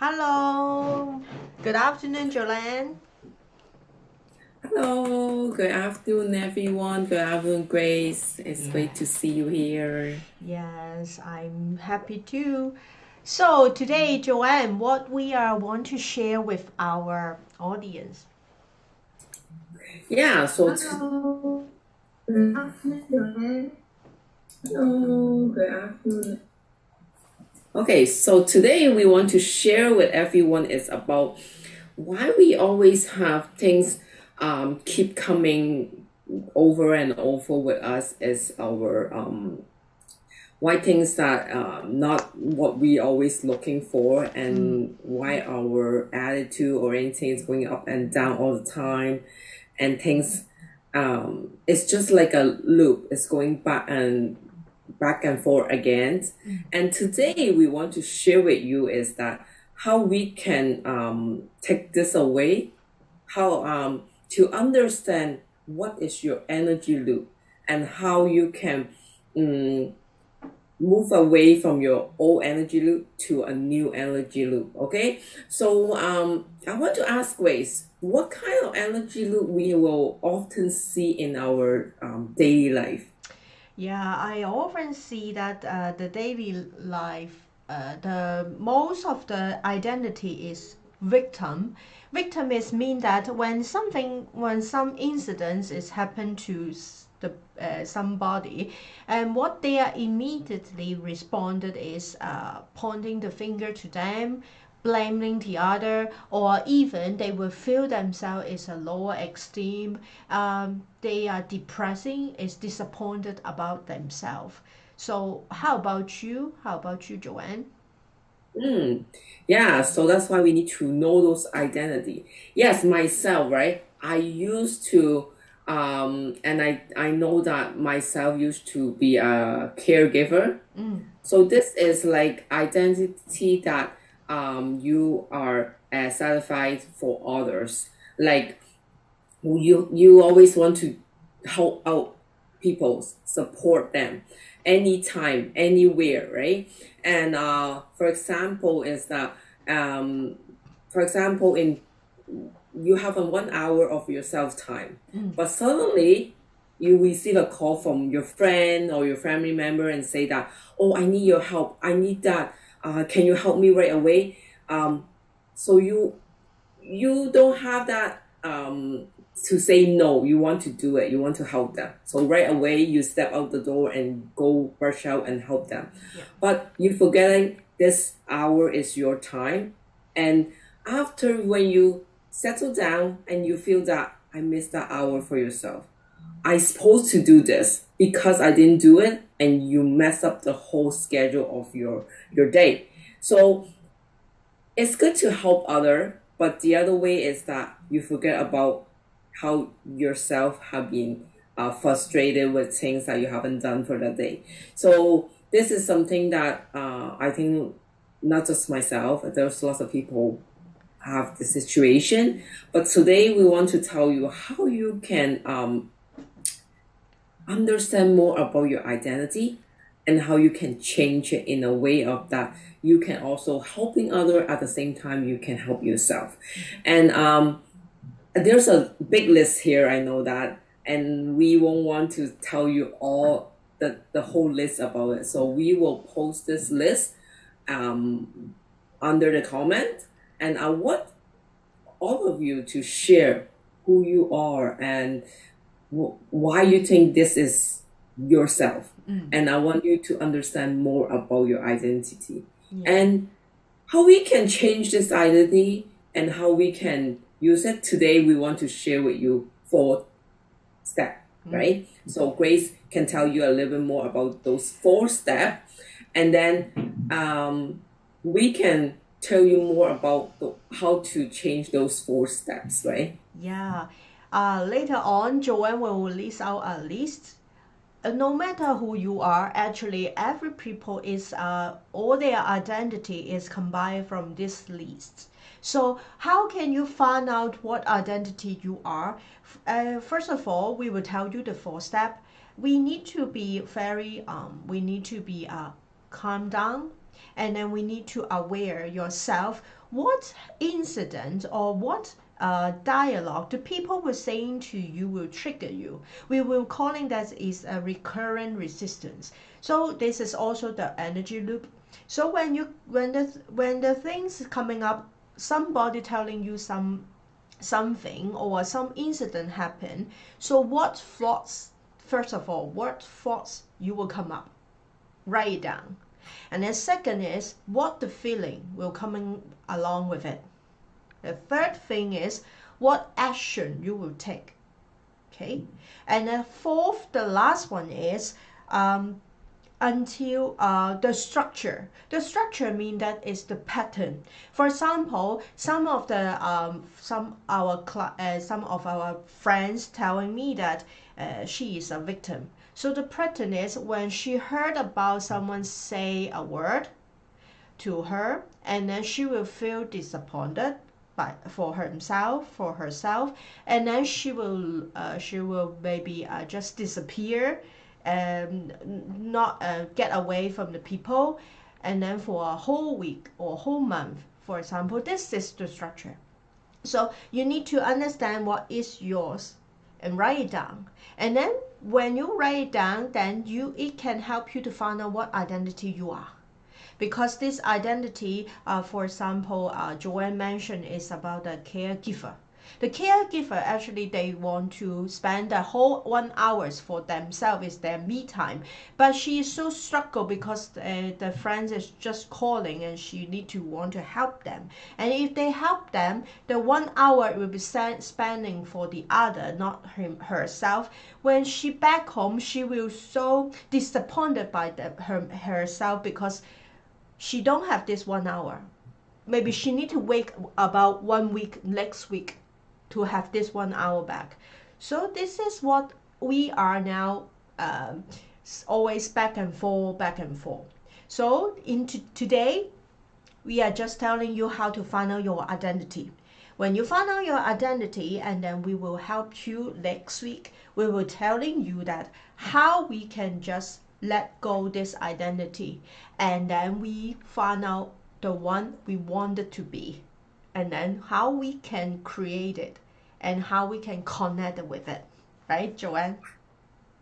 Hello. Good afternoon, Joanne. Hello, good afternoon, everyone. Good afternoon, Grace. It's great to see you here. Yes, I'm happy too. So today, Joanne, what we want to share with our audience. Yeah, so Hello, good afternoon, Joanne. hello, good afternoon. Okay, so today we want to share with everyone is about why we always have things keep coming over and over with us is our why things that not what we always looking for and why our attitude or anything is going up and down all the time and things it's just like a loop. It's going back and forth again. And today we want to share with you is that how we can take this away, how to understand what is your energy loop and how you can move away from your old energy loop to a new energy loop. Okay, so I want to ask Grace, what kind of energy loop we will often see in our daily life? Yeah, I often see that the daily life, the most of the identity is victim. Victim is mean that when some incidents is happen to the somebody, and what they are immediately responded is pointing the finger to them, blaming the other, or even they will feel themselves is a lower esteem. They are depressing, is disappointed about themselves. So how about you? How about you, Joanne? Yeah, so that's why we need to know those identity. Yes, myself, right? I used to and I know that myself used to be a caregiver. So this is like identity that you are satisfied for others. Like you always want to help out people, support them anytime, anywhere, right? And for example, is that for example, in you have a 1 hour of your self time, but suddenly you receive a call from your friend or your family member and say that, oh, I need your help. I need that. Can you help me right away? So you don't have that to say no. You want to do it. You want to help them. So right away you step out the door and go rush out and help them. Yeah. But you forgetting this hour is your time. And after when you settle down and you feel that I missed that hour for yourself, I supposed to do this because I didn't do it, and you mess up the whole schedule of your day. So it's good to help other, but the other way is that you forget about how yourself have been frustrated with things that you haven't done for the day. So this is something that I think not just myself, there's lots of people have the situation. But today we want to tell you how you can understand more about your identity and how you can change it in a way of that you can also helping other at the same time you can help yourself. And there's a big list here, I know that, and we won't want to tell you all the whole list about it. So we will post this list under the comment, and I want all of you to share who you are and why you think this is yourself. And I want you to understand more about your identity and how we can change this identity and how we can use it. Today we want to share with you 4 steps, right? So Grace can tell you a little bit more about those 4 steps, and then we can tell you more about how to change those 4 steps, right? Yeah. Later on, Joanne will list out a list. No matter who you are, actually, every people is all their identity is combined from this list. So how can you find out what identity you are? First of all, we will tell you the 4 step. We need to be very calm down, and then we need to aware yourself what incident or what dialogue the people were saying to you will trigger you. We will calling that is a recurrent resistance. So this is also the energy loop. So when the things coming up, somebody telling you something or some incident happen, so what thoughts, first of all, what thoughts you will come up? Write it down. And then second is what the feeling will coming along with it. The third thing is what action you will take. Okay. And then fourth, the last one is until the structure. The structure means that is the pattern. For example, some of our friends telling me that she is a victim. So the pattern is when she heard about someone say a word to her, and then she will feel disappointed for herself, and then she will maybe just disappear and not get away from the people, and then for a whole week or whole month, for example. This is the structure. So you need to understand what is yours and write it down. And then when you write it down, then it can help you to find out what identity you are. Because this identity, for example, Joanne mentioned, is about the caregiver. The caregiver, actually, they want to spend the whole 1 hour for themselves, is their me time. But she is so struggled because the friend is just calling and she need to want to help them. And if they help them, the 1 hour will be spending for the other, not herself. When she back home, she will so disappointed by herself because she don't have this 1 hour. Maybe she need to wait about 1 week next week to have this 1 hour back. So this is what we are now, always back and forth. So today, we are just telling you how to find out your identity. When you find out your identity, and then we will help you next week, we will telling you that how we can just let go this identity, and then we find out the one we wanted to be, and then how we can create it and how we can connect with it. Right, Joanne?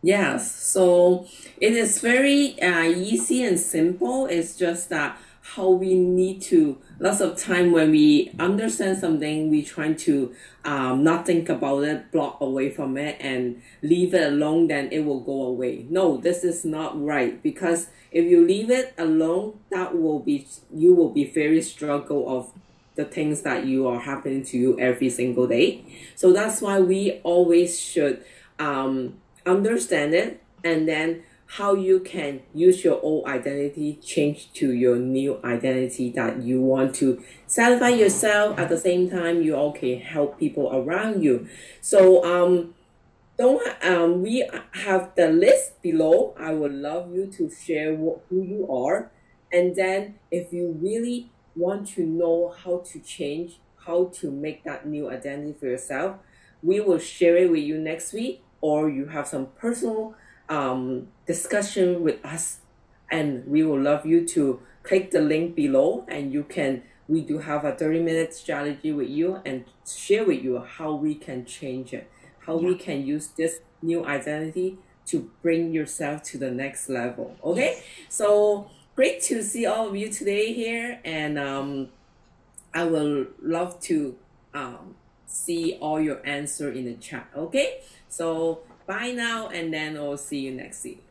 Yes, so it is very easy and simple. It's just that how we need to, lots of time when we understand something, we try to not think about it, block away from it and leave it alone, then it will go away. No, this is not right, because if you leave it alone, you will be very struggle of the things that you are happening to you every single day. So that's why we always should understand it, and then how you can use your old identity, change to your new identity that you want to satisfy yourself. At the same time, you all can help people around you. So we have the list below. I would love you to share who you are, and then if you really want to know how to change, how to make that new identity for yourself, we will share it with you next week, or you have some personal discussion with us, and we will love you to click the link below, and we do have a 30-minute strategy with you and share with you how we can change it, how we can use this new identity to bring yourself to the next level. Okay, so great to see all of you today here, and I will love to see all your answer in the chat. Okay, so bye now, and then I'll see you next week.